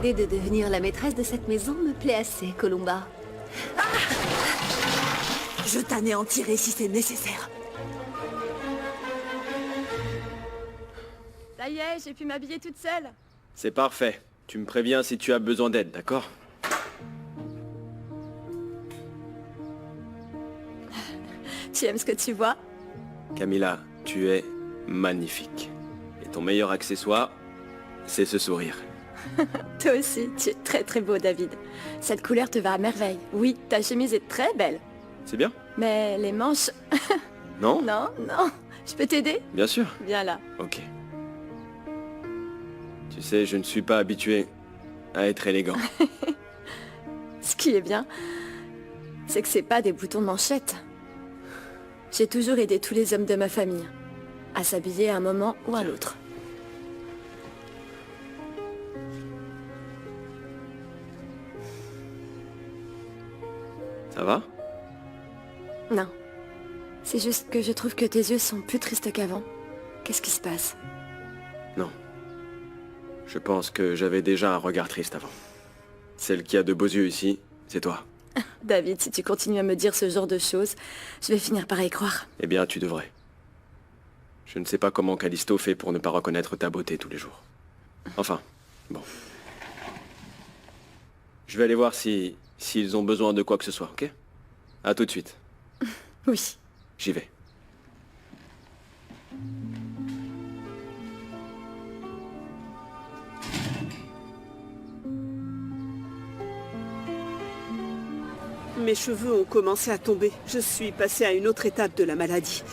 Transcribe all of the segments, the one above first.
L'idée de devenir la maîtresse de cette maison me plaît assez, Columba. Je t'anéantirai si c'est nécessaire. Ça y est, j'ai pu m'habiller toute seule. C'est parfait. Tu me préviens si tu as besoin d'aide, d'accord? Tu aimes ce que tu vois? Camilla, tu es magnifique. Et ton meilleur accessoire, c'est ce sourire. Toi aussi, tu es très très beau, David. Cette couleur te va à merveille. Oui, ta chemise est très belle. C'est bien? Mais les manches... Non? Non, non. Je peux t'aider? Bien sûr. Viens là. Ok. Tu sais, je ne suis pas habitué à être élégant. Ce qui est bien, c'est que c'est pas des boutons de manchette. J'ai toujours aidé tous les hommes de ma famille à s'habiller à un moment ou à l'autre. Ça va? Non. C'est juste que je trouve que tes yeux sont plus tristes qu'avant. Qu'est-ce qui se passe? Non. Je pense que j'avais déjà un regard triste avant. Celle qui a de beaux yeux ici, c'est toi. David, si tu continues à me dire ce genre de choses, je vais finir par y croire. Eh bien, tu devrais. Je ne sais pas comment Callisto fait pour ne pas reconnaître ta beauté tous les jours. Enfin, bon. Je vais aller voir s'ils ont besoin de quoi que ce soit, ok? À tout de suite. Oui. J'y vais. Mes cheveux ont commencé à tomber. Je suis passée à une autre étape de la maladie.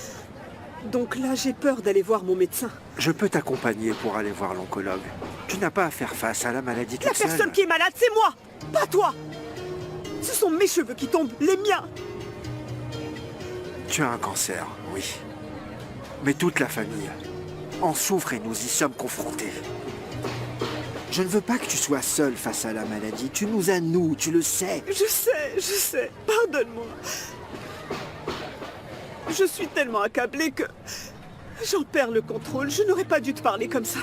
Donc là, j'ai peur d'aller voir mon médecin. Je peux t'accompagner pour aller voir l'oncologue. Tu n'as pas à faire face à la maladie toute La seule. personne qui est malade, c'est moi, pas toi. Ce sont mes cheveux qui tombent, les miens. Tu as un cancer, oui. Mais toute la famille en souffre et nous y sommes confrontés. Je ne veux pas que tu sois seul face à la maladie. Tu nous as, nous, tu le sais. Je sais. Pardonne-moi. Je suis tellement accablée que j'en perds le contrôle. Je n'aurais pas dû te parler comme ça.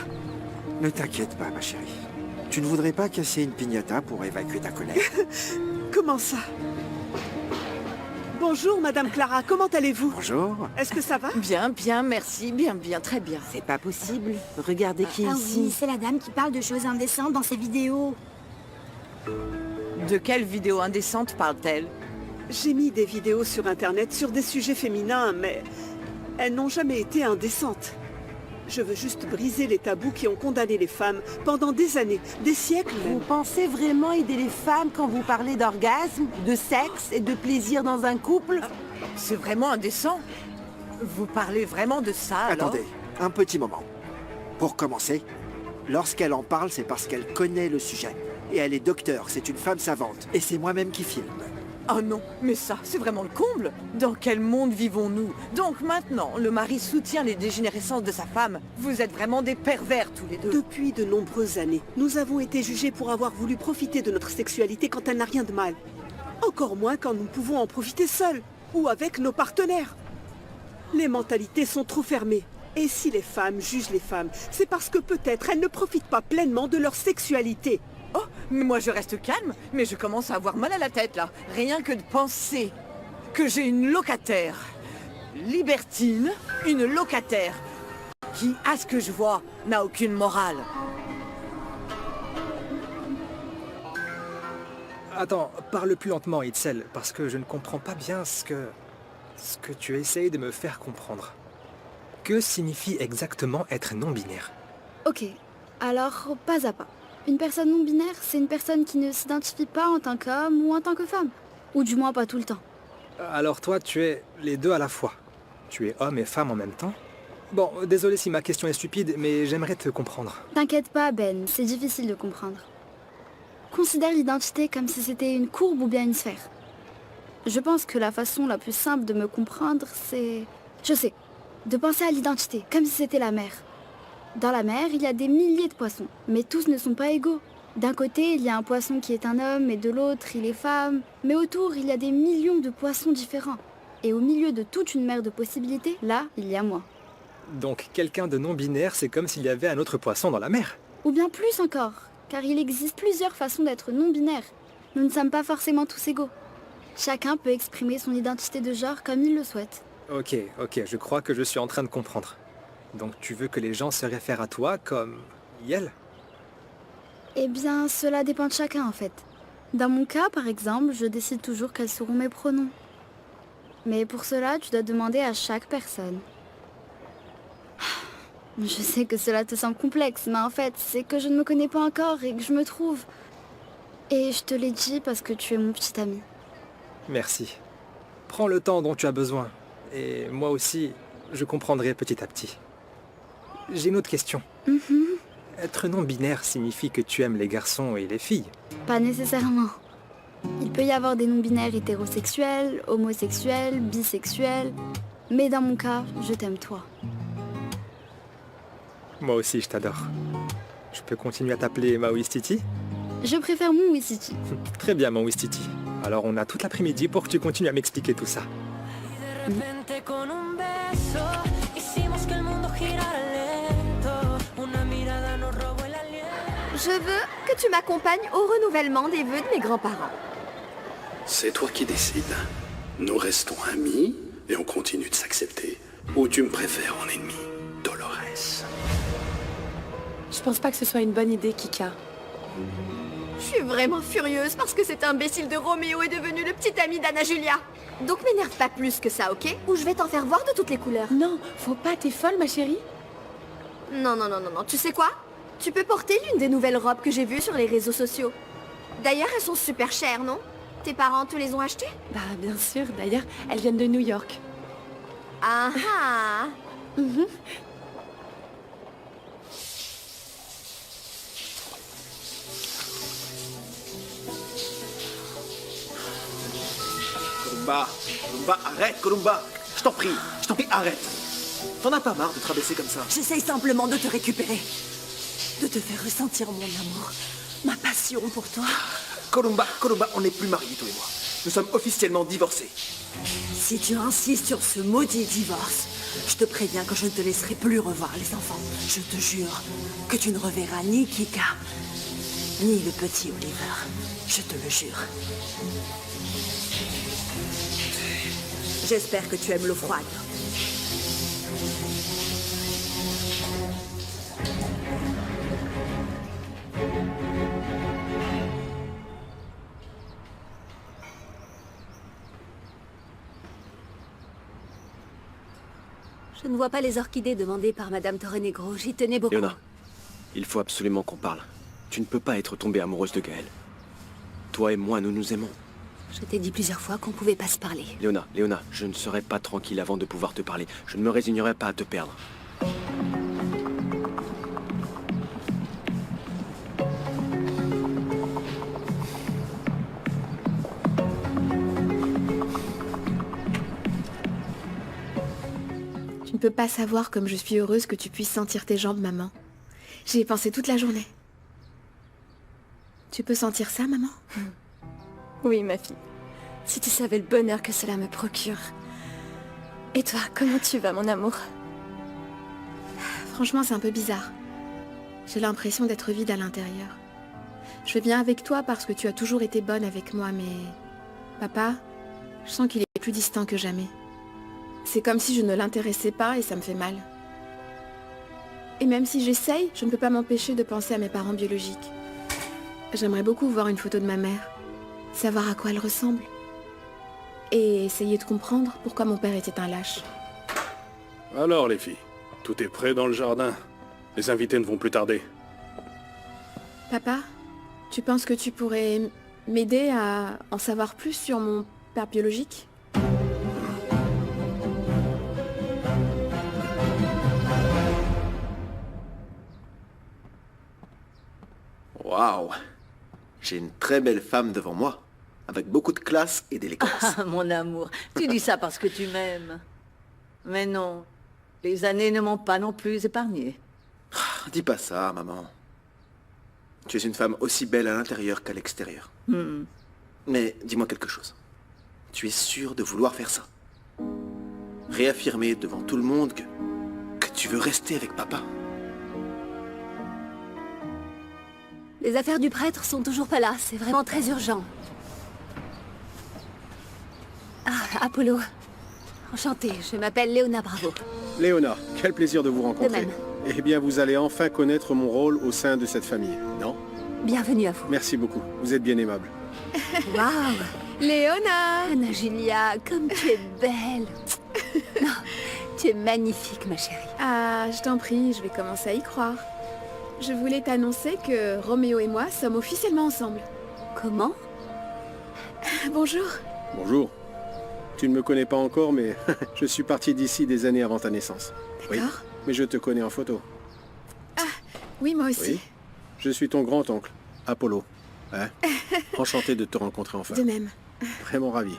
Ne t'inquiète pas, ma chérie. Tu ne voudrais pas casser une piñata pour évacuer ta colère. Comment ça? Bonjour, Madame Clara. Comment allez-vous? Bonjour. Est-ce que ça va? Bien, bien, merci, bien, très bien. C'est pas possible. Regardez qui est Ah ici. oui, c'est la dame qui parle de choses indécentes dans ses vidéos. De quelle vidéo indécente parle-t-elle? J'ai mis des vidéos sur Internet sur des sujets féminins, mais elles n'ont jamais été indécentes. Je veux juste briser les tabous qui ont condamné les femmes pendant des années, des siècles Vous même. pensez vraiment aider les femmes quand vous parlez d'orgasme, de sexe et de plaisir dans un couple? C'est vraiment indécent. Vous parlez vraiment de ça, alors? Attendez, un petit moment. Pour commencer, lorsqu'elle en parle, c'est parce qu'elle connaît le sujet. Et elle est docteur, c'est une femme savante. Et c'est moi-même qui filme. Oh non, mais ça, c'est vraiment le comble. Dans quel monde vivons-nous? Donc maintenant, le mari soutient les dégénérescences de sa femme. Vous êtes vraiment des pervers tous les deux. Depuis de nombreuses années, nous avons été jugés pour avoir voulu profiter de notre sexualité quand elle n'a rien de mal. Encore moins quand nous pouvons en profiter seuls ou avec nos partenaires. Les mentalités sont trop fermées. Et si les femmes jugent les femmes, c'est parce que peut-être elles ne profitent pas pleinement de leur sexualité. Oh, mais moi je reste calme, mais je commence à avoir mal à la tête là. Rien que de penser que j'ai une locataire libertine, une locataire qui, à ce que je vois, n'a aucune morale. Attends, parle plus lentement, Itzel, parce que je ne comprends pas bien ce que tu essayes de me faire comprendre. Que signifie exactement être non-binaire? Ok, alors pas à pas. Une personne non-binaire, c'est une personne qui ne s'identifie pas en tant qu'homme ou en tant que femme. Ou du moins pas tout le temps. Alors toi, tu es les deux à la fois. Tu es homme et femme en même temps? Bon, désolé si ma question est stupide, mais j'aimerais te comprendre. T'inquiète pas, Ben, c'est difficile de comprendre. Considère l'identité comme si c'était une courbe ou bien une sphère. Je pense que la façon la plus simple de me comprendre, c'est... Je sais, de penser à l'identité comme si c'était la mer. Dans la mer, il y a des milliers de poissons, mais tous ne sont pas égaux. D'un côté, il y a un poisson qui est un homme et de l'autre, il est femme. Mais autour, il y a des millions de poissons différents. Et au milieu de toute une mer de possibilités, là, il y a moi. Donc quelqu'un de non-binaire, c'est comme s'il y avait un autre poisson dans la mer. Ou bien plus encore. car il existe plusieurs façons d'être non-binaire. Nous ne sommes pas forcément tous égaux. Chacun peut exprimer son identité de genre comme il le souhaite. Ok, je crois que je suis en train de comprendre. Donc tu veux que les gens se réfèrent à toi comme... Yel? Eh bien, cela dépend de chacun en fait. Dans mon cas, par exemple, je décide toujours quels seront mes pronoms. Mais pour cela, tu dois demander à chaque personne. Je sais que cela te semble complexe, mais en fait, c'est que je ne me connais pas encore et que je me trouve. Et je te l'ai dit parce que tu es mon petit ami. Merci. Prends le temps dont tu as besoin. Et moi aussi, je comprendrai petit à petit. J'ai une autre question. Être non-binaire signifie que tu aimes les garçons et les filles. Pas nécessairement. Il peut y avoir des non-binaires hétérosexuels, homosexuels, bisexuels. Mais dans mon cas, je t'aime toi. Moi aussi, je t'adore. Je peux continuer à t'appeler Maouistiti? Je préfère mon Wistiti. Très bien, Maouistiti. Alors on a toute l'après-midi pour que tu continues à m'expliquer tout ça. Je veux que tu m'accompagnes au renouvellement des vœux de mes grands-parents. C'est toi qui décides. Nous restons amis et on continue de s'accepter. Ou tu me préfères en ennemi, Dolores. Je pense pas que ce soit une bonne idée, Kika. Je suis vraiment furieuse parce que cet imbécile de Roméo est devenu le petit ami d'Anna Julia. Donc m'énerve pas plus que ça, ok? Ou je vais t'en faire voir de toutes les couleurs. Non, faut pas, t'es folle, ma chérie? Non, tu sais quoi? Tu peux porter l'une des nouvelles robes que j'ai vues sur les réseaux sociaux. D'ailleurs, elles sont super chères, non? Tes parents te les ont achetées? Bah, bien sûr, d'ailleurs, elles viennent de New York. Ah ah. Columba, arrête, Columba. Je t'en prie, arrête. T'en as pas marre de te rabaisser comme ça? J'essaye simplement de te récupérer. De te faire ressentir mon amour. Ma passion pour toi. Columba, on n'est plus mariés, toi et moi. Nous sommes officiellement divorcés. Si tu insistes sur ce maudit divorce, je te préviens que je ne te laisserai plus revoir les enfants. Je te jure que tu ne reverras ni Kika, ni le petit Oliver. Je te le jure. J'espère que tu aimes l'eau froide. Je ne vois pas les orchidées demandées par Madame Torrenegro. J'y tenais beaucoup. Léona, il faut absolument qu'on parle. Tu ne peux pas être tombée amoureuse de Gaël. Toi et moi, nous nous aimons. Je t'ai dit plusieurs fois qu'on pouvait pas se parler. Léona, je ne serai pas tranquille avant de pouvoir te parler. Je ne me résignerai pas à te perdre. Tu ne peux pas savoir comme je suis heureuse que tu puisses sentir tes jambes, maman. J'y ai pensé toute la journée. Tu peux sentir ça, maman? Oui, ma fille. Si tu savais le bonheur que cela me procure. Et toi, comment tu vas, mon amour? Franchement, c'est un peu bizarre. J'ai l'impression d'être vide à l'intérieur. Je vais bien avec toi parce que tu as toujours été bonne avec moi, mais... Papa, je sens qu'il est plus distant que jamais. C'est comme si je ne l'intéressais pas et ça me fait mal. Et même si j'essaye, je ne peux pas m'empêcher de penser à mes parents biologiques. J'aimerais beaucoup voir une photo de ma mère, savoir à quoi elle ressemble, et essayer de comprendre pourquoi mon père était un lâche. Alors les filles, tout est prêt dans le jardin. Les invités ne vont plus tarder. Papa, tu penses que tu pourrais m'aider à en savoir plus sur mon père biologique ? Waouh! J'ai une très belle femme devant moi, avec beaucoup de classe et d'élégance. Ah, mon amour, tu dis ça parce que tu m'aimes. Mais non, les années ne m'ont pas non plus épargné. Dis pas ça, maman. Tu es une femme aussi belle à l'intérieur qu'à l'extérieur. Mais dis-moi quelque chose. Tu es sûre de vouloir faire ça? Réaffirmer devant tout le monde que tu veux rester avec papa? Les affaires du prêtre sont toujours pas là, c'est vraiment très urgent. Ah, Apollo. Enchantée, je m'appelle Léona Bravo. Léona, quel plaisir de vous rencontrer. De même. Eh bien, vous allez enfin connaître mon rôle au sein de cette famille, non? Bienvenue à vous. Merci beaucoup, vous êtes bien aimable. Waouh! Léona! Anna Julia, comme tu es belle. Non, tu es magnifique, ma chérie. Ah, je t'en prie, je vais commencer à y croire. Je voulais t'annoncer que Roméo et moi sommes officiellement ensemble. Comment? Bonjour. Bonjour. Tu ne me connais pas encore, mais je suis parti d'ici des années avant ta naissance. Oui, D'accord. mais je te connais en photo. Oui, moi aussi. Oui. Je suis ton grand-oncle, Apollo. Hein? Enchanté de te rencontrer enfin. De même. Vraiment ravi.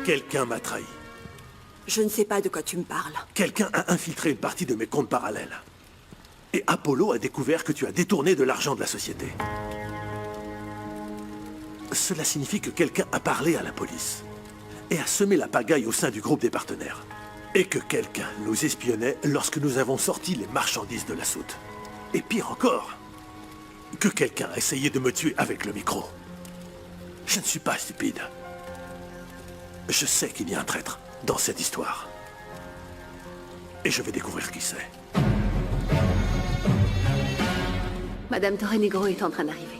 Quelqu'un m'a trahi. Je ne sais pas de quoi tu me parles. Quelqu'un a infiltré une partie de mes comptes parallèles. Et Apollo a découvert que tu as détourné de l'argent de la société. Cela signifie que quelqu'un a parlé à la police et a semé la pagaille au sein du groupe des partenaires. Et que quelqu'un nous espionnait lorsque nous avons sorti les marchandises de la soute. Et pire encore, que quelqu'un a essayé de me tuer avec le micro. Je ne suis pas stupide. Je sais qu'il y a un traître dans cette histoire. Et je vais découvrir qui c'est. Madame Torrenegro est en train d'arriver.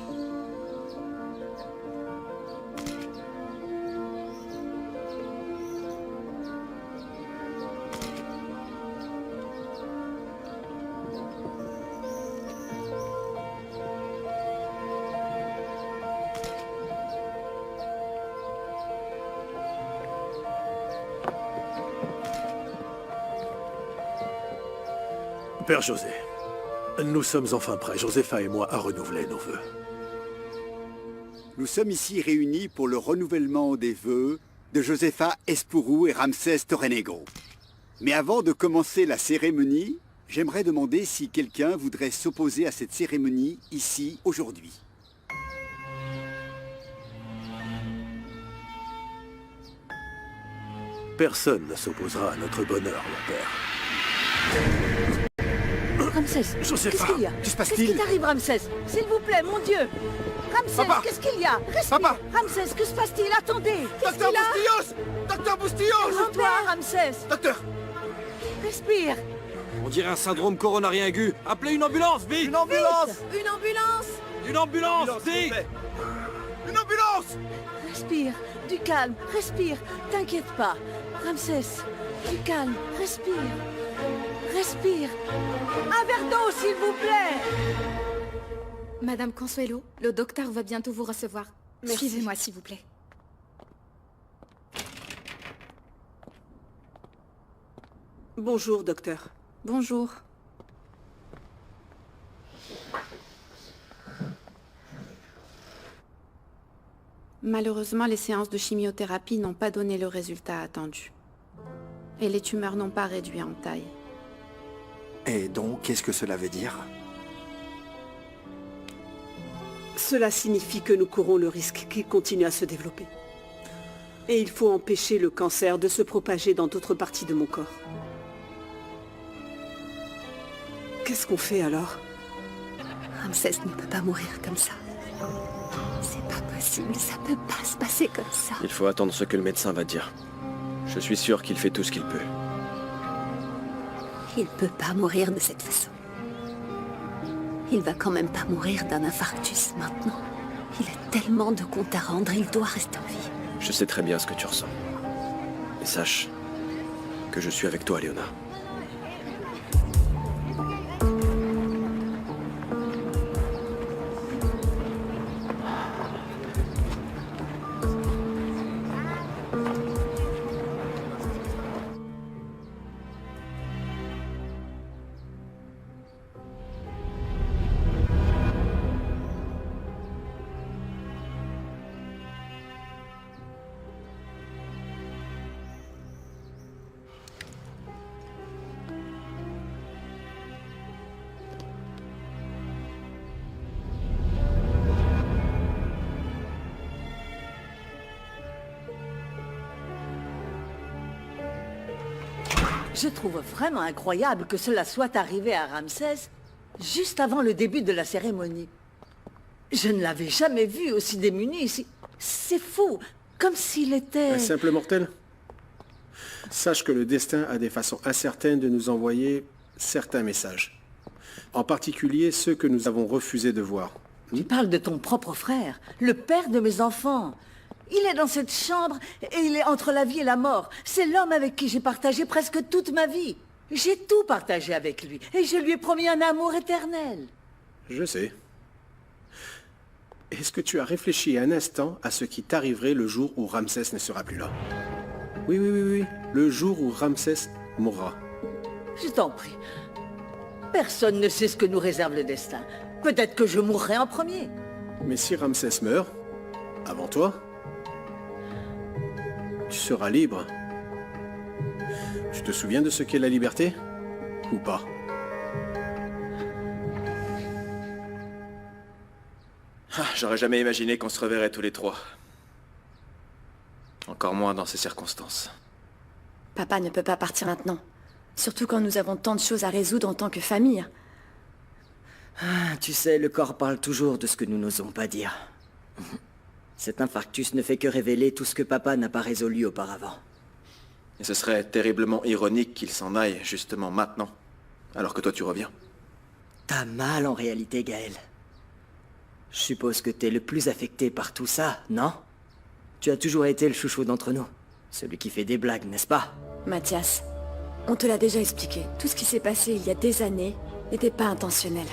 Père José, nous sommes enfin prêts, Josépha et moi, à renouveler nos vœux. Nous sommes ici réunis pour le renouvellement des vœux de Josépha Espourou et Ramsès Torrenegro. Mais avant de commencer la cérémonie, j'aimerais demander si quelqu'un voudrait s'opposer à cette cérémonie ici, aujourd'hui. Personne ne s'opposera à notre bonheur, mon père. Ramsès, Josépha, qu'est-ce qu'il y a? que se passe-t-il? Qu'est-ce qui t'arrive, Ramsès? S'il vous plaît, mon Dieu! Ramsès, Papa! qu'est-ce qu'il y a? Respire! Papa! Ramsès, que se passe-t-il? Attendez! Docteur Boustillos! Docteur Boustillos! Calme-toi, Ramsès! Docteur! Respire! On dirait un syndrome coronarien aigu. Appelez une ambulance, vite! Une ambulance! Une ambulance! Une ambulance, vite! Une ambulance! Respire, du calme, respire, t'inquiète pas. Ramsès, du calme, respire. Respire. Un verre d'eau, s'il vous plaît! Madame Consuelo, le docteur va bientôt vous recevoir. Merci. Suivez-moi, s'il vous plaît. Bonjour, docteur. Bonjour. Malheureusement, les séances de chimiothérapie n'ont pas donné le résultat attendu. Et les tumeurs n'ont pas réduit en taille. Et donc, qu'est-ce que cela veut dire? Cela signifie que nous courons le risque qu'il continue à se développer. Et il faut empêcher le cancer de se propager dans d'autres parties de mon corps. Qu'est-ce qu'on fait alors? Ramsès ne peut pas mourir comme ça. C'est pas possible, ça peut pas se passer comme ça. Il faut attendre ce que le médecin va dire. Je suis sûr qu'il fait tout ce qu'il peut. Il peut pas mourir de cette façon. Il va quand même pas mourir d'un infarctus maintenant. Il a tellement de comptes à rendre, il doit rester en vie. Je sais très bien ce que tu ressens. Et sache que je suis avec toi, Léona. Je trouve vraiment incroyable que cela soit arrivé à Ramsès juste avant le début de la cérémonie. Je ne l'avais jamais vu aussi démuni. C'est fou, comme s'il était... Un simple mortel. Sache que le destin a des façons incertaines de nous envoyer certains messages. En particulier ceux que nous avons refusé de voir. Tu parles de ton propre frère, le père de mes enfants. Il est dans cette chambre et il est entre la vie et la mort. C'est l'homme avec qui j'ai partagé presque toute ma vie. J'ai tout partagé avec lui et je lui ai promis un amour éternel. Je sais. Est-ce que tu as réfléchi un instant à ce qui t'arriverait le jour où Ramsès ne sera plus là? Oui, oui, oui, oui. Le jour où Ramsès mourra. Je t'en prie. Personne ne sait ce que nous réserve le destin. Peut-être que je mourrai en premier. Mais si Ramsès meurt, avant toi, tu seras libre. Tu te souviens de ce qu'est la liberté? Ou pas? J'aurais jamais imaginé qu'on se reverrait tous les trois. Encore moins dans ces circonstances. Papa ne peut pas partir maintenant. Surtout quand nous avons tant de choses à résoudre en tant que famille. Ah, tu sais, le corps parle toujours de ce que nous n'osons pas dire. Cet infarctus ne fait que révéler tout ce que papa n'a pas résolu auparavant. Et ce serait terriblement ironique qu'il s'en aille justement maintenant, alors que toi tu reviens. T'as mal en réalité, Gaël. Je suppose que t'es le plus affecté par tout ça, non? Tu as toujours été le chouchou d'entre nous. Celui qui fait des blagues, n'est-ce pas? Mathias, on te l'a déjà expliqué. Tout ce qui s'est passé il y a des années n'était pas intentionnel.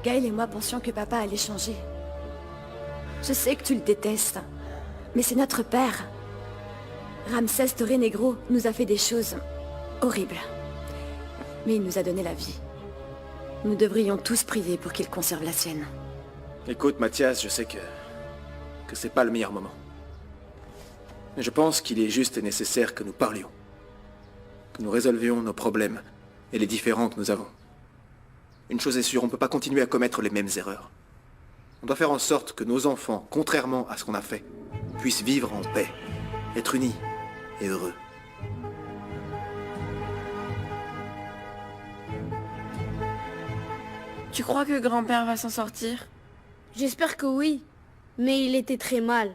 Gaël et moi pensions que papa allait changer. Je sais que tu le détestes, mais c'est notre père. Ramsès Torrenegro nous a fait des choses horribles. Mais il nous a donné la vie. Nous devrions tous prier pour qu'il conserve la sienne. Écoute, Mathias, je sais que c'est pas le meilleur moment. Mais je pense qu'il est juste et nécessaire que nous parlions. Que nous résolvions nos problèmes et les différends que nous avons. Une chose est sûre, on ne peut pas continuer à commettre les mêmes erreurs. On doit faire en sorte que nos enfants, contrairement à ce qu'on a fait, puissent vivre en paix, être unis et heureux. Tu crois que grand-père va s'en sortir? J'espère que oui, mais il était très mal.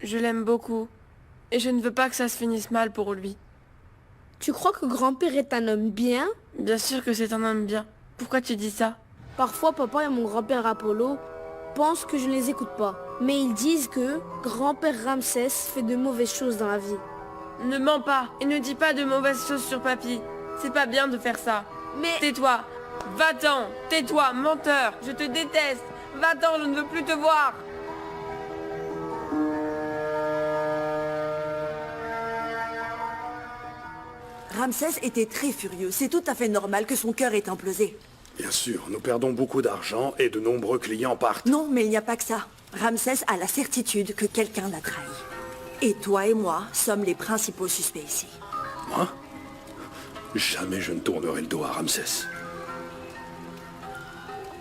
Je l'aime beaucoup, et je ne veux pas que ça se finisse mal pour lui. Tu crois que grand-père est un homme bien? Bien sûr que c'est un homme bien. Pourquoi tu dis ça? Parfois, papa et mon grand-père Apollo pensent que je ne les écoute pas. Mais ils disent que grand-père Ramsès fait de mauvaises choses dans la vie. Ne mens pas, et ne dis pas de mauvaises choses sur papy. C'est pas bien de faire ça. Mais... Tais-toi. Va-t'en. Tais-toi, menteur. Je te déteste. Va-t'en, je ne veux plus te voir. Ramsès était très furieux. C'est tout à fait normal que son cœur ait implosé. Bien sûr, nous perdons beaucoup d'argent et de nombreux clients partent. Non, mais il n'y a pas que ça. Ramsès a la certitude que quelqu'un l'a trahi. Et toi et moi sommes les principaux suspects ici. Moi? Jamais je ne tournerai le dos à Ramsès.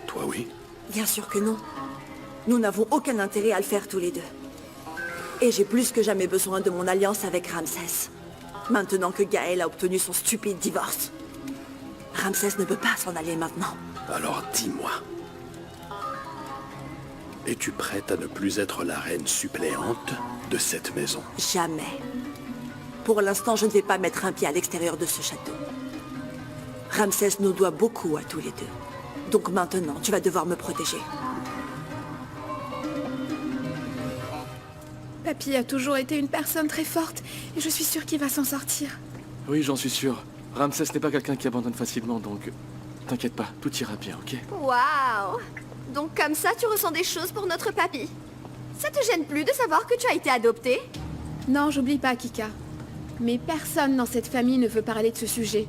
Toi, oui? Bien sûr que non. Nous n'avons aucun intérêt à le faire tous les deux. Et j'ai plus que jamais besoin de mon alliance avec Ramsès. Maintenant que Gaël a obtenu son stupide divorce. Ramsès ne peut pas s'en aller maintenant. Alors dis-moi. Es-tu prête à ne plus être la reine suppléante de cette maison? Jamais. Pour l'instant, je ne vais pas mettre un pied à l'extérieur de ce château. Ramsès nous doit beaucoup à tous les deux. Donc maintenant, tu vas devoir me protéger. Papy a toujours été une personne très forte et je suis sûre qu'il va s'en sortir. Oui, j'en suis sûr. Ramsès n'est pas quelqu'un qui abandonne facilement, donc t'inquiète pas, tout ira bien, ok? Waouh! Donc comme ça, tu ressens des choses pour notre papy. Ça te gêne plus de savoir que tu as été adopté? Non, j'oublie pas, Kika. Mais personne dans cette famille ne veut parler de ce sujet.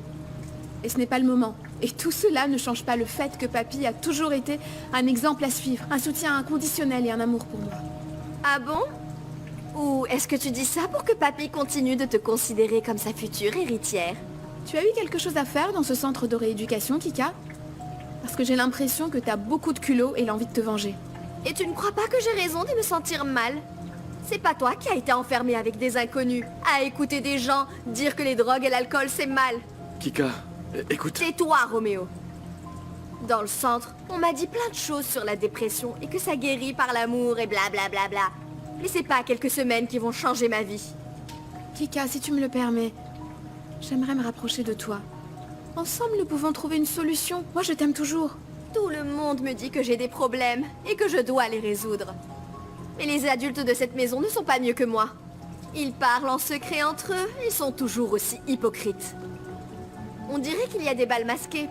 Et ce n'est pas le moment. Et tout cela ne change pas le fait que papy a toujours été un exemple à suivre, un soutien inconditionnel et un amour pour moi. Ah bon? Ou est-ce que tu dis ça pour que papy continue de te considérer comme sa future héritière? Tu as eu quelque chose à faire dans ce centre de rééducation, Kika? Parce que j'ai l'impression que t'as beaucoup de culot et l'envie de te venger. Et tu ne crois pas que j'ai raison de me sentir mal? C'est pas toi qui as été enfermé avec des inconnus, à écouter des gens dire que les drogues et l'alcool c'est mal. Kika, écoute. Tais-toi, Roméo. Dans le centre, on m'a dit plein de choses sur la dépression et que ça guérit par l'amour et blablabla. Bla. Mais c'est pas quelques semaines qui vont changer ma vie. Kika, si tu me le permets, j'aimerais me rapprocher de toi. Ensemble, nous pouvons trouver une solution. Moi, je t'aime toujours. Tout le monde me dit que j'ai des problèmes et que je dois les résoudre. Mais les adultes de cette maison ne sont pas mieux que moi. Ils parlent en secret entre eux et sont toujours aussi hypocrites. On dirait qu'il y a des bals masqués.